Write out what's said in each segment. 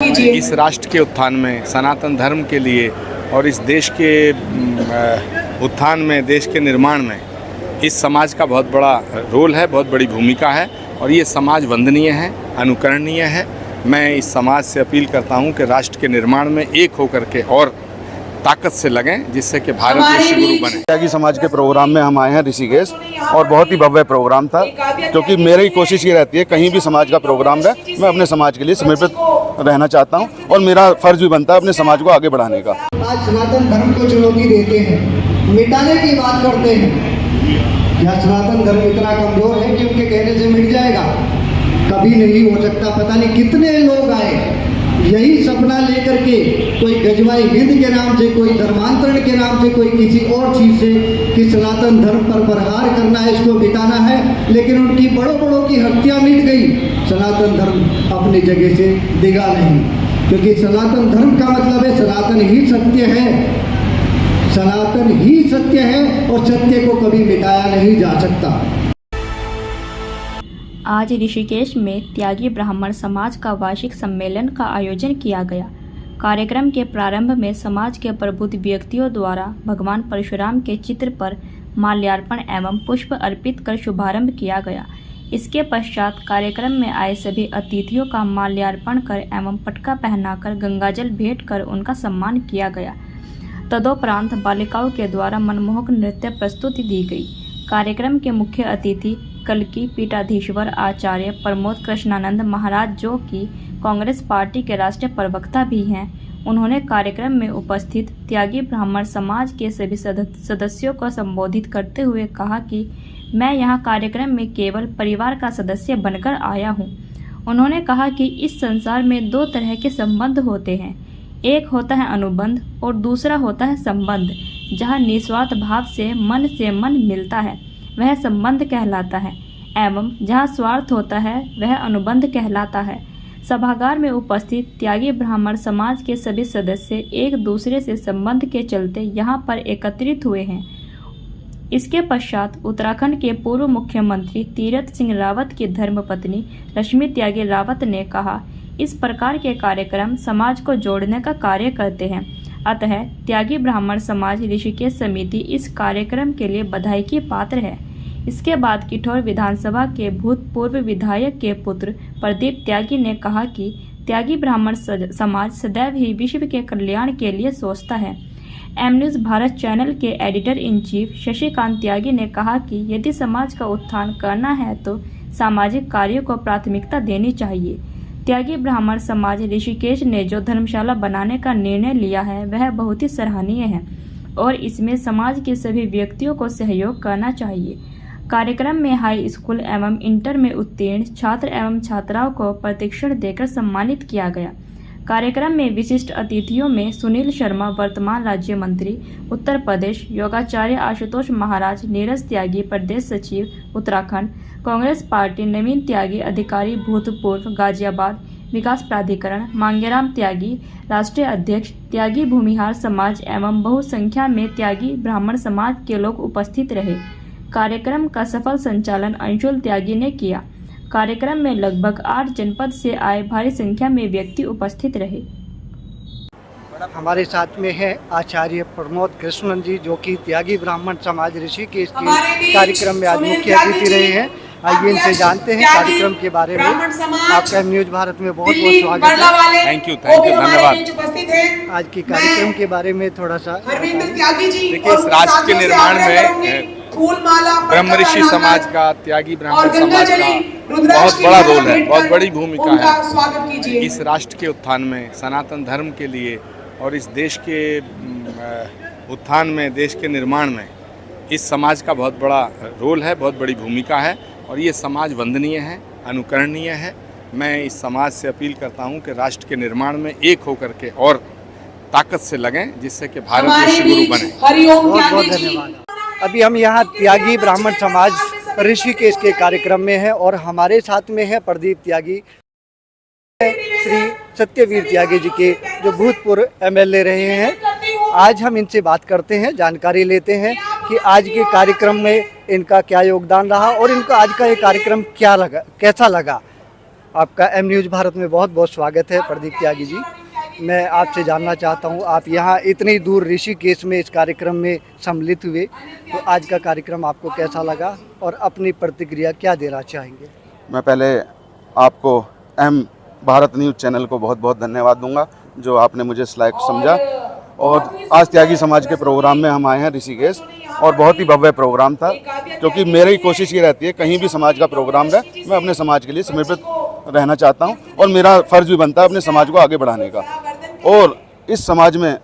इस राष्ट्र के उत्थान में, सनातन धर्म के लिए और इस देश के उत्थान में, देश के निर्माण में इस समाज का बहुत बड़ा रोल है, बहुत बड़ी भूमिका है और ये समाज वंदनीय है, अनुकरणीय है। मैं इस समाज से अपील करता हूँ कि राष्ट्र के निर्माण में एक होकर के और ताकत से लगें, जिससे कि भारत विश्व गुरु बने। त्यागी समाज के प्रोग्राम में हम आए हैं ऋषिकेश और बहुत ही भव्य प्रोग्राम था, क्योंकि मेरी कोशिश ये रहती है कहीं भी समाज का प्रोग्राम रहे मैं अपने समाज के लिए समर्पित रहना चाहता हूँ और मेरा फर्ज भी बनता है अपने समाज को आगे बढ़ाने का। आज सनातन धर्म को चुनौती देते हैं, मिटाने की बात करते हैं। क्या सनातन धर्म इतना कमजोर है कि उनके कहने से मिट जाएगा? कभी नहीं हो सकता। पता नहीं कितने लोग आए यही सपना लेकर के, कोई गजवाई हिंद के नाम से, कोई धर्मांतरण के नाम से, कोई किसी और चीज़ से, कि सनातन धर्म पर प्रहार करना है, इसको मिटाना है। लेकिन उनकी बड़ों की हत्या मिट गई, सनातन धर्म अपनी जगह से दिगा नहीं। क्योंकि सनातन धर्म का मतलब है सनातन ही सत्य है, सनातन ही सत्य है और सत्य को कभी मिटाया नहीं जा सकता। आज ऋषिकेश में त्यागी ब्राह्मण समाज का वार्षिक सम्मेलन का आयोजन किया गया। कार्यक्रम के प्रारंभ में समाज के प्रबुद्ध व्यक्तियों द्वारा भगवान परशुराम के चित्र पर माल्यार्पण एवं पुष्प अर्पित कर शुभारंभ किया गया। इसके पश्चात कार्यक्रम में आए सभी अतिथियों का माल्यार्पण कर एवं पटका पहनाकर गंगाजल भेंट कर उनका सम्मान किया गया। तदोपरांत बालिकाओं के द्वारा मनमोहक नृत्य प्रस्तुति दी गई। कार्यक्रम के मुख्य अतिथि कलकी पीठाधीश्वर आचार्य प्रमोद कृष्णानंद महाराज, जो कि कांग्रेस पार्टी के राष्ट्रीय प्रवक्ता भी हैं, उन्होंने कार्यक्रम में उपस्थित त्यागी ब्राह्मण समाज के सभी सदस्यों को संबोधित करते हुए कहा कि मैं यहाँ कार्यक्रम में केवल परिवार का सदस्य बनकर आया हूँ। उन्होंने कहा कि इस संसार में दो तरह के संबंध होते हैं, एक होता है अनुबंध और दूसरा होता है संबंध। जहाँ निस्वार्थ भाव से मन मिलता है वह संबंध कहलाता है, एवं जहाँ स्वार्थ होता है वह अनुबंध कहलाता है। सभागार में उपस्थित त्यागी ब्राह्मण समाज के सभी सदस्य एक दूसरे से संबंध के चलते यहाँ पर एकत्रित हुए हैं। इसके पश्चात उत्तराखंड के पूर्व मुख्यमंत्री तीरथ सिंह रावत की धर्मपत्नी रश्मि त्यागी रावत ने कहा, इस प्रकार के कार्यक्रम समाज को जोड़ने का कार्य करते हैं, अतः त्यागी ब्राह्मण समाज ऋषिकेश समिति इस कार्यक्रम के लिए बधाई की पात्र है। इसके बाद किठौर विधानसभा के भूतपूर्व विधायक के पुत्र प्रदीप त्यागी ने कहा कि त्यागी ब्राह्मण समाज सदैव ही विश्व के कल्याण के लिए सोचता है। एम न्यूज़ भारत चैनल के एडिटर इन चीफ शशिकांत त्यागी ने कहा कि यदि समाज का उत्थान करना है तो सामाजिक कार्यों को प्राथमिकता देनी चाहिए। त्यागी ब्राह्मण समाज ऋषिकेश ने जो धर्मशाला बनाने का निर्णय लिया है वह बहुत ही सराहनीय है और इसमें समाज के सभी व्यक्तियों को सहयोग करना चाहिए। कार्यक्रम में हाई स्कूल एवं इंटर में उत्तीर्ण छात्र एवं छात्राओं को प्रशिक्षण देकर सम्मानित किया गया। कार्यक्रम में विशिष्ट अतिथियों में सुनील शर्मा वर्तमान राज्य मंत्री उत्तर प्रदेश, योगाचार्य आशुतोष महाराज, नीरज त्यागी प्रदेश सचिव उत्तराखंड कांग्रेस पार्टी, नवीन त्यागी अधिकारी भूतपूर्व गाजियाबाद विकास प्राधिकरण, मांगेराम त्यागी राष्ट्रीय अध्यक्ष, त्यागी भूमिहार समाज एवं बहुसंख्या में त्यागी ब्राह्मण समाज के लोग उपस्थित रहे। कार्यक्रम का सफल संचालन अंशुल त्यागी ने किया। कार्यक्रम में लगभग 8 जनपद से आए भारी संख्या में व्यक्ति उपस्थित रहे। हमारे साथ में है आचार्य प्रमोद कृष्णन जी, जो कि त्यागी ब्राह्मण समाज ऋषिकेश के कार्यक्रम में आज मुख्य अतिथि रहे हैं। आइए इनसे जानते हैं कार्यक्रम के बारे में। आपका न्यूज़ भारत में बहुत बहुत स्वागत है। थैंक यू, धन्यवाद। आज के कार्यक्रम के बारे में थोड़ा सा देखिए, इस राष्ट्र के निर्माण में ब्रह्म ऋषि समाज का, त्यागी ब्राह्मण समाज का बहुत बड़ा रोल है, बहुत बड़ी भूमिका है। इस राष्ट्र के उत्थान में, सनातन धर्म के लिए और इस देश के उत्थान में, देश के निर्माण में इस समाज का बहुत बड़ा रोल है, बहुत बड़ी भूमिका है और ये समाज वंदनीय है, अनुकरणीय है। मैं इस समाज से अपील करता हूँ कि राष्ट्र के निर्माण में एक होकर के और ताकत से लगें, जिससे कि भारत विश्व गुरु बने। बहुत बहुत धन्यवाद। अभी हम यहाँ त्यागी ब्राह्मण समाज ऋषिकेश के कार्यक्रम में हैं और हमारे साथ में है प्रदीप त्यागी, श्री सत्यवीर त्यागी जी के जो भूतपूर्व एमएलए रहे हैं। आज हम इनसे बात करते हैं, जानकारी लेते हैं कि आज के कार्यक्रम में इनका क्या योगदान रहा और इनका आज का ये कार्यक्रम क्या लगा, कैसा लगा। आपका एम न्यूज़ भारत में बहुत बहुत स्वागत है प्रदीप त्यागी जी। मैं आपसे जानना चाहता हूं, आप यहां इतनी दूर ऋषिकेश में इस कार्यक्रम में सम्मिलित हुए, तो आज का कार्यक्रम आपको कैसा लगा और अपनी प्रतिक्रिया क्या देना चाहेंगे? मैं पहले आपको एम भारत न्यूज़ चैनल को बहुत बहुत धन्यवाद दूंगा जो आपने मुझे इस लायक समझा। और आज त्यागी समाज के प्रोग्राम में हम आए हैं ऋषिकेश, और बहुत ही भव्य प्रोग्राम था, क्योंकि मेरी कोशिश ये रहती है कहीं भी समाज का प्रोग्राम है मैं अपने समाज के लिए समर्पित रहना चाहता हूं, और मेरा फ़र्ज़ भी बनता है अपने समाज को आगे बढ़ाने का। और इस समाज में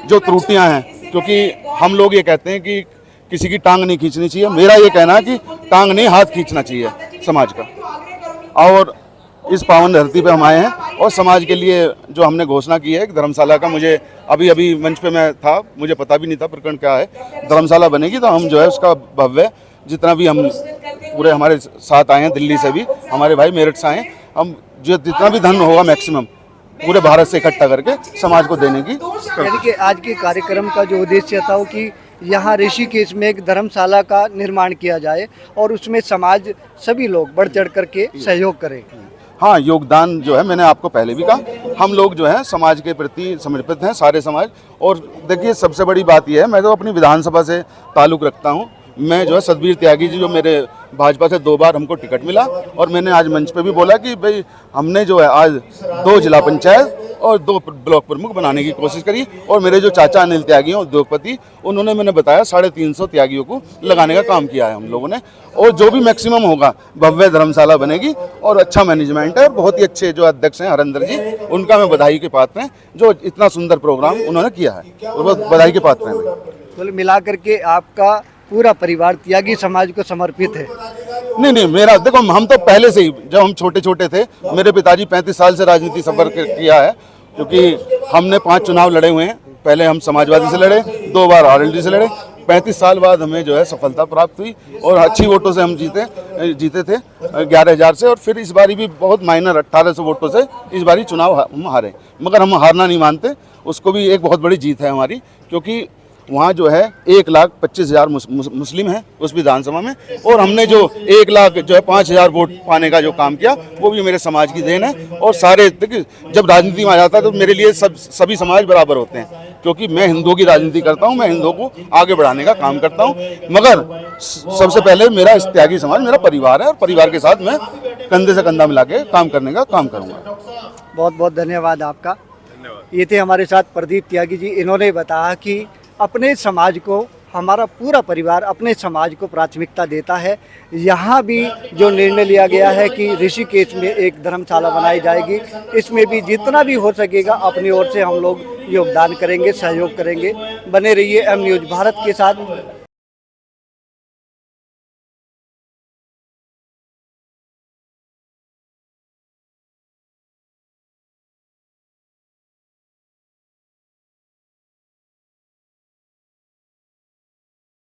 जो त्रुटियां हैं, क्योंकि हम लोग ये कहते हैं कि किसी की टांग नहीं खींचनी चाहिए, मेरा ये कहना है कि टांग नहीं हाथ खींचना चाहिए समाज का। और इस पावन धरती पे हम आए हैं और समाज के लिए जो हमने घोषणा की है कि धर्मशाला का, मुझे अभी मंच पे मैं था, मुझे पता भी नहीं था प्रकरण क्या है, धर्मशाला बनेगी तो हम जो है उसका भव्य, जितना भी हम पूरे हमारे साथ आए हैं दिल्ली से भी, हमारे भाई मेरठ से आए, हम जो जितना भी धन होगा मैक्सिमम पूरे भारत से इकट्ठा करके समाज को देने की। यानी कि आज के कार्यक्रम का जो उद्देश्य था वो कि यहाँ ऋषिकेश में एक धर्मशाला का निर्माण किया जाए और उसमें समाज सभी लोग बढ़ चढ़ करके सहयोग करें। हाँ, योगदान जो है मैंने आपको पहले भी कहा, हम लोग जो है समाज के प्रति समर्पित हैं, सारे समाज। और देखिए सबसे बड़ी बात यह है, मैं तो अपनी विधानसभा से ताल्लुक़ रखता हूँ। मैं जो है सतबीर त्यागी जी, जो मेरे भाजपा से 2 बार हमको टिकट मिला, और मैंने आज मंच पे भी बोला कि भाई हमने जो है आज 2 जिला पंचायत और 2 ब्लॉक प्रमुख बनाने की कोशिश करी। और मेरे जो चाचा अनिल त्यागी हैं उद्योगपति, उन्होंने मैंने बताया 350 त्यागियों को लगाने का काम किया है हम लोगों ने। और जो भी मैक्सिमम होगा भव्य धर्मशाला बनेगी, और अच्छा मैनेजमेंट है, और बहुत ही अच्छे जो अध्यक्ष हैं हरिंदर जी, उनका मैं बधाई के पात्र हैं जो इतना सुंदर प्रोग्राम उन्होंने किया है, और बहुत बधाई के पात्र हैं। कुल मिलाकर के आपका पूरा परिवार त्यागी समाज को समर्पित है? नहीं, मेरा देखो, हम तो पहले से ही जब हम छोटे छोटे थे, मेरे पिताजी 35 साल से राजनीति सफर किया है, क्योंकि हमने 5 चुनाव लड़े हुए हैं। पहले हम समाजवादी से लड़े, 2 बार आरएलडी से लड़े, 35 साल बाद हमें जो है सफलता प्राप्त हुई, और अच्छी वोटों से हम जीते थे 11,000 से। और फिर इस बारी भी बहुत माइनर 1800 वोटों से इस बारी चुनाव हम हारे, मगर हम हारना नहीं मानते, उसको भी एक बहुत बड़ी जीत है हमारी, क्योंकि वहाँ जो है 1,25,000 मुस्लिम हैं उस विधानसभा में, और हमने जो 1 लाख जो है 5,000 वोट पाने का जो काम किया वो भी मेरे समाज की देन है। और सारे, देखिए जब राजनीति में आ जाता है तो मेरे लिए सभी समाज बराबर होते हैं, क्योंकि मैं हिंदुओं की राजनीति करता हूँ, मैं हिंदुओं को आगे बढ़ाने का काम करता हूँ। मगर सबसे पहले मेरा इस त्यागी समाज मेरा परिवार है, और परिवार के साथ मैं कंधे से कंधा मिला के काम करने का काम करूँगा। बहुत बहुत धन्यवाद आपका। ये थे हमारे साथ प्रदीप त्यागी जी। इन्होंने बताया कि अपने समाज को, हमारा पूरा परिवार अपने समाज को प्राथमिकता देता है। यहाँ भी जो निर्णय लिया गया है कि ऋषिकेश में एक धर्मशाला बनाई जाएगी, इसमें भी जितना भी हो सकेगा अपनी ओर से हम लोग योगदान करेंगे, सहयोग करेंगे। बने रहिए एम न्यूज़ भारत के साथ।